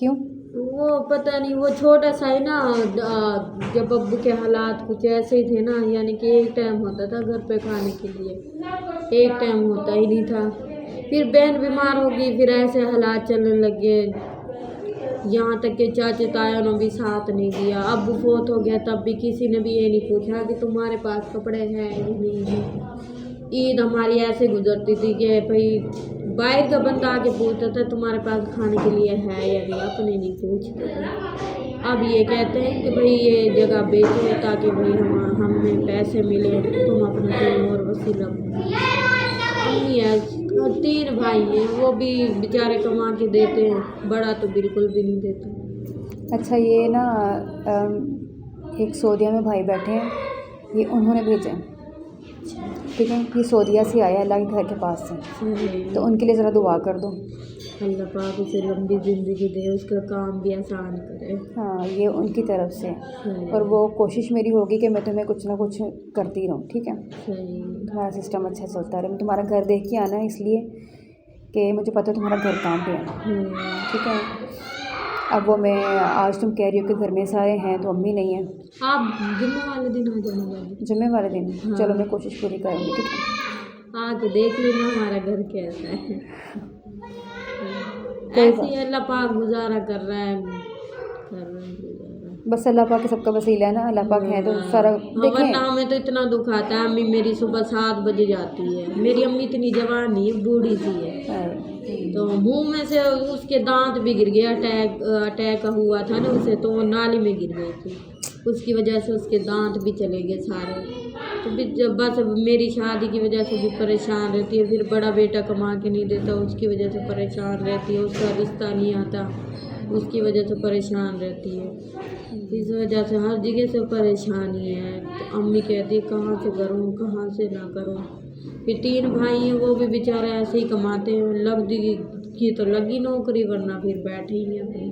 क्यों? वो पता नहीं, वो छोटा सा है ना, जब अब्बू के हालात कुछ ऐसे ही थे ना, यानी कि एक टाइम होता था घर पे खाने के लिए, एक टाइम होता ही नहीं था। फिर बहन बीमार होगी, फिर ऐसे हालात चलने लगे, यहाँ तक कि चाचे ताया ने भी साथ नहीं दिया। अब्बू फोत हो गया तब भी किसी ने भी ये नहीं पूछा कि तुम्हारे पास कपड़े हैं या नहीं है। ईद हमारी ऐसे गुजरती थी कि भाई बाहर का बंदा आके पूछता था तुम्हारे पास खाने के लिए है या नहीं, अपने नहीं पूछते थे। अब ये कहते हैं कि भाई ये जगह बेचो ताकि भाई हमें पैसे मिले, तुम अपना कोई और वसीला। अम्मी है, 3 भाई हैं, वो भी बेचारे कमा के देते हैं, बड़ा तो बिल्कुल भी नहीं देता। अच्छा, ये ना एक सऊदीया में भाई बैठे हैं, ये उन्होंने भेजा है, ठीक है। ये सऊदीया से आया अल्लाह के घर के पास से, तो उनके लिए ज़रा दुआ कर दो। अल्लाह पाक उसे लंबी ज़िंदगी दे, उसका काम भी आसान करे। हाँ, ये उनकी तरफ से, और वो कोशिश मेरी होगी कि मैं तुम्हें कुछ ना कुछ करती रहूँ, ठीक है। तुम्हारा सिस्टम अच्छा चलता रहे। मैं तुम्हारा घर देख के आना है इसलिए कि मुझे पता है तुम्हारा घर काम पे है, ठीक है। अब वो मैं आज तुम कह रही हो कि घर में सारे हैं तो अम्मी नहीं है, आप जुम्मे वाले दिन आ जाना। जुम्मे वाले दिन? चलो मैं कोशिश पूरी करूँगी, ठीक है। आके देख लेना हमारा घर कैसा है। कोई ऐसे ही अल्लाह पाक गुजारा कर रहा है, बस अल्लाह पाक के सबका वसीला है ना, अल्लाह पाक है तो सारा देखें। वरना हमें तो इतना दुख आता है। अम्मी मेरी सुबह 7 बजे जाती है, मेरी अम्मी इतनी जवान नहीं है, बूढ़ी सी है, तो मुंह में से उसके दांत भी गिर गए, अटैक हुआ था ना उसे, तो वो नाली में गिर गई थी, उसकी वजह से उसके दांत भी चले गए सारे। तो फिर बस मेरी शादी की वजह से भी परेशान रहती है, फिर बड़ा बेटा कमा के नहीं देता, उसकी वजह से परेशान रहती है, उसका रिश्ता नहीं आता, उसकी वजह से परेशान रहती है। इस वजह से हर जगह से परेशानी है। तो अम्मी कहती है कहाँ से करूँ, कहाँ से ना करूँ। फिर 3 भाई हैं, वो भी बेचारे ऐसे ही कमाते हैं, लग की तो लगी नौकरी, वरना फिर बैठे ही नहीं अपनी।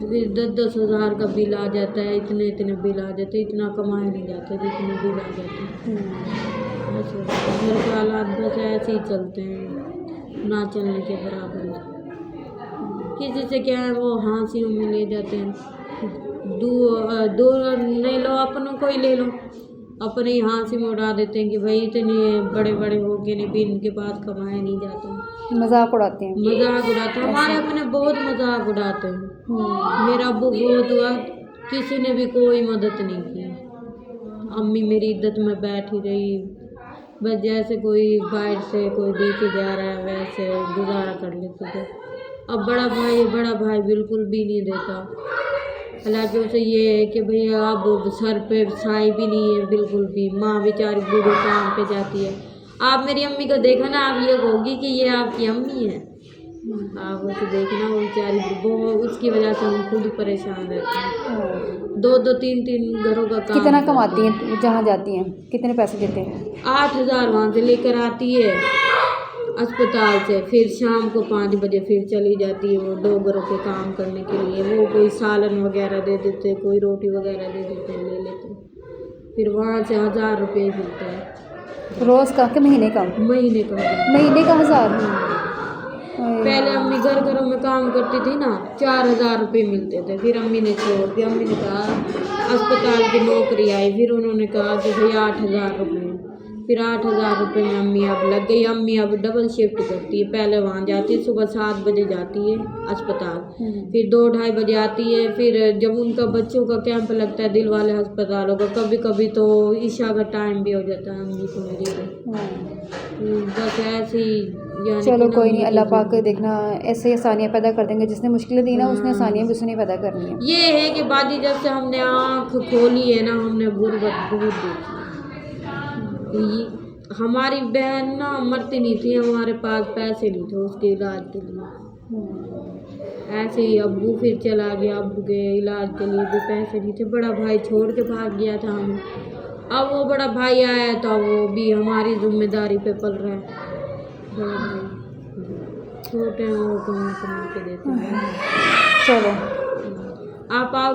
फिर 10-10 हज़ार का बिल आ जाता है, इतने बिल आ जाते, इतना कमाया नहीं जाता जितने बिल आ जाते हैं। घर के हालात बस ऐसे ही चलते हैं, ना चलने के बराबर। किसी से क्या है, वो हाँसियों में ले जाते हैं, दूर नहीं लो, अपनों को ही ले लो, अपने ही हाँसी में उड़ा देते हैं कि भाई इतने बड़े बड़े हो के नहीं भी इनके पास कमाया नहीं जाता। मजाक उड़ाते हैं, मजाक उड़ाते हैं, हमारे अपने बहुत मजाक उड़ाते हैं। मेरा अब्बू बहुत हुआ, किसी ने भी कोई मदद नहीं की। अम्मी मेरी इज्जत में बैठी रही, बस जैसे कोई बाहर से कोई दे के जा रहा है वैसे गुजारा कर लेते थे। अब बड़ा भाई बिल्कुल भी नहीं देता। हालांकि उसे ये है कि भैया अब सर पे साई भी नहीं है बिल्कुल भी, माँ बेचारी बूढ़ी काम पे जाती है। आप मेरी अम्मी को देखा ना, आप ये कहोगी कि ये आपकी अम्मी है। आप उसे देखना, वो बेचारी बहुत, उसकी वजह से हम खुद परेशान रहते हैं। 2-2, 3-3 घरों का काम। कितना कमाती हैं जहाँ जाती हैं, कितने पैसे देते हैं? 8,000 वहाँ से लेकर आती है अस्पताल से, फिर शाम को 5 बजे फिर चली जाती है वो 2 घरों के काम करने के लिए। वो कोई सालन वगैरह दे देते, कोई रोटी वगैरह दे देते, ले लेते, फिर वहाँ से 1000 रुपये मिलता है रोज़ का कि महीने का? महीने का। महीने का 1000? पहले अम्मी घरों में काम करती थी ना, 4000 रुपये मिलते थे, फिर अम्मी ने छोड़ दिया। अम्मी ने कहा अस्पताल की नौकरी आई, फिर उन्होंने कहा कि भाई 8000 रुपये, फिर 8000 रुपये में अम्मी अब लग गई। अम्मी अब डबल शिफ्ट करती है, पहले वहाँ जाती है, सुबह 7 बजे जाती है अस्पताल, फिर 2-2:30 बजे आती है। फिर जब उनका बच्चों का कैंप लगता है दिल वाले अस्पतालों का, कभी कभी तो ईशा का टाइम भी हो जाता है अम्मी को मेरी को। बस ऐसे ही। चलो कोई नहीं, अल्लाह पाक देखना ऐसे ही आसानियाँ पैदा कर देंगे। जिसने मुश्किलें दी ना उसने आसानियाँ भी उसने पैदा करनी है। ये है कि बाजी जब से हमने आँख खोली है ना, हमने गुर्बत बहुत देखी। हमारी बहन ना मरती नहीं थी, हमारे पास पैसे नहीं थे उसके इलाज के लिए। ऐसे ही अब्बू फिर चला गया, अब्बू के इलाज के लिए भी पैसे नहीं थे। बड़ा भाई छोड़ के भाग गया था हमें, अब वो बड़ा भाई आया तो वो भी हमारी जिम्मेदारी पे पल रहा है। बड़ा भाई छोटे हैं, वो कमा के देते हैं। चलो आप